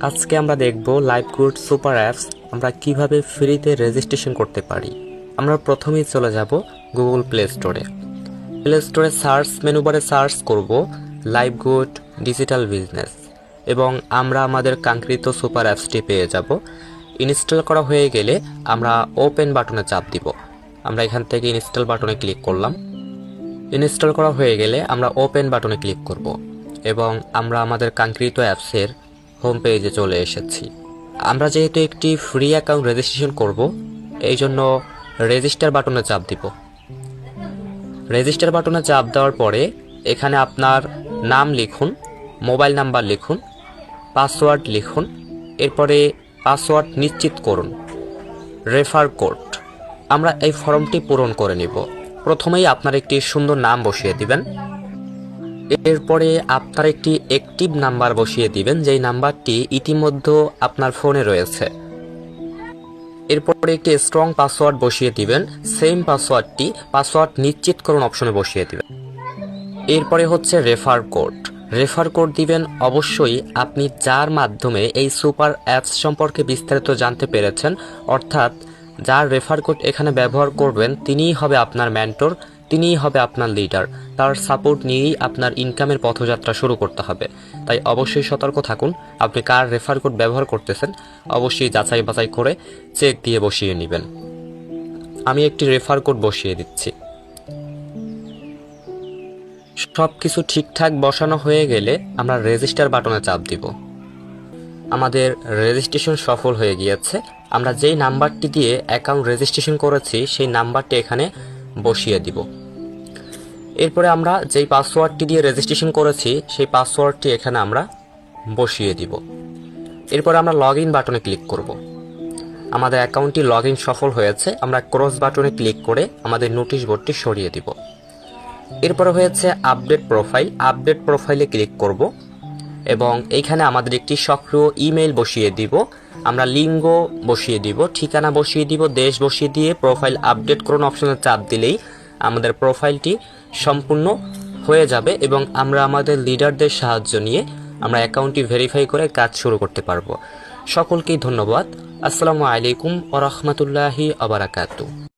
আজকে আমরা দেখব লাইভগুড সুপার অ্যাপস আমরা কিভাবে ফ্রিতে রেজিস্ট্রেশন করতে পারি। আমরা প্রথমেই চলে যাব গুগল প্লে স্টোরে। প্লে স্টোরে সার্চ মেনু বারে সার্চ করব লাইভগুড ডিজিটাল বিজনেস এবং আমরা আমাদের কাঙ্ক্ষিত সুপার অ্যাপসটি পেয়ে যাব। ইনস্টল করা হয়ে গেলে আমরা ওপেন বাটনে চাপ দিব। আমরা এখান থেকে ইনস্টল বাটনে ক্লিক করলাম। ইনস্টল করা হয়ে গেলে আমরা ওপেন বাটনে ক্লিক করব এবং আমরা আমাদের কাঙ্ক্ষিত অ্যাপসের হোম পেজে চলে এসেছি। আমরা যেহেতু একটি ফ্রি অ্যাকাউন্ট রেজিস্ট্রেশন করব, এই জন্য রেজিস্টার বাটনে চাপ দিব। রেজিস্টার বাটনে চাপ দেওয়ার পরে এখানে আপনার নাম লিখুন, মোবাইল নাম্বার লিখুন, পাসওয়ার্ড লিখুন, এরপরে পাসওয়ার্ড নিশ্চিত করুন, রেফার কোড। আমরা এই ফর্মটি পূরণ করে নিব। প্রথমেই আপনার একটি সুন্দর নাম বসিয়ে দিবেন। এরপরে আপনার একটি অ্যাক্টিভ নাম্বার বসিয়ে দিবেন, যেই নাম্বারটি ইতিমধ্যে আপনার ফোনে রয়েছে। এরপরে একটি স্ট্রং পাসওয়ার্ড বসিয়ে দিবেন। সেম পাসওয়ার্ডটি পাসওয়ার্ড নিশ্চিত করুন অপশনে বসিয়ে দিবেন। এরপরে হচ্ছে রেফার কোড। রেফার কোড দিবেন অবশ্যই আপনি যার মাধ্যমে এই সুপার অ্যাপস সম্পর্কে বিস্তারিত জানতে পেরেছেন, অর্থাৎ যার রেফার কোড এখানে ব্যবহার করবেন তিনিই হবে আপনার মেন্টর, তিনিই হবে আপনার লিডার। তার সাপোর্ট নিয়েই আপনার ইনকামের পথযাত্রা শুরু করতে হবে। তাই অবশ্যই সতর্ক থাকুন, আপনি কার রেফার কোড ব্যবহার করতেছেন অবশ্যই যাচাই বাছাই করে চেক দিয়ে বসিয়ে নেবেন। আমি একটি রেফার কোড বসিয়ে দিচ্ছি। সব কিছু ঠিকঠাক বসানো হয়ে গেলে আমরা রেজিস্টার বাটনে চাপ দিব। আমাদের রেজিস্ট্রেশন সফল হয়ে গিয়েছে। আমরা যেই নাম্বারটি দিয়ে অ্যাকাউন্ট রেজিস্ট্রেশন করেছি সেই নাম্বারটি এখানে বসিয়ে দিব। এরপরে আমরা যেই পাসওয়ার্ডটি দিয়ে রেজিস্ট্রেশন করেছি সেই পাসওয়ার্ডটি এখানে আমরা বসিয়ে দিব। এরপরে আমরা লগ ইন বাটনে ক্লিক করব। আমাদের অ্যাকাউন্টটি লগ ইন সফল হয়েছে। আমরা ক্রস বাটনে ক্লিক করে আমাদের নোটিশ বোর্ডটি সরিয়ে দিব। এরপরে হয়েছে আপডেট প্রোফাইল। আপডেট প্রোফাইলে ক্লিক করব এবং এইখানে আমাদের একটি সক্রিয় ইমেল বসিয়ে দিব। আমরা লিঙ্গ বসিয়ে দিব, ঠিকানা বসিয়ে দিব, দেশ বসিয়ে দিয়ে প্রোফাইল আপডেট করুন অপশনে চাপ দিলেই আমাদের প্রোফাইলটি সম্পূর্ণ হয়ে যাবে এবং আমরা আমাদের লিডারদের সাহায্য নিয়ে আমরা অ্যাকাউন্টটি ভেরিফাই করে কাজ শুরু করতে পারবো। সকলকেই ধন্যবাদ। আসসালামু আলাইকুম ওয়া রাহমাতুল্লাহি ওয়া বারাকাতুহু।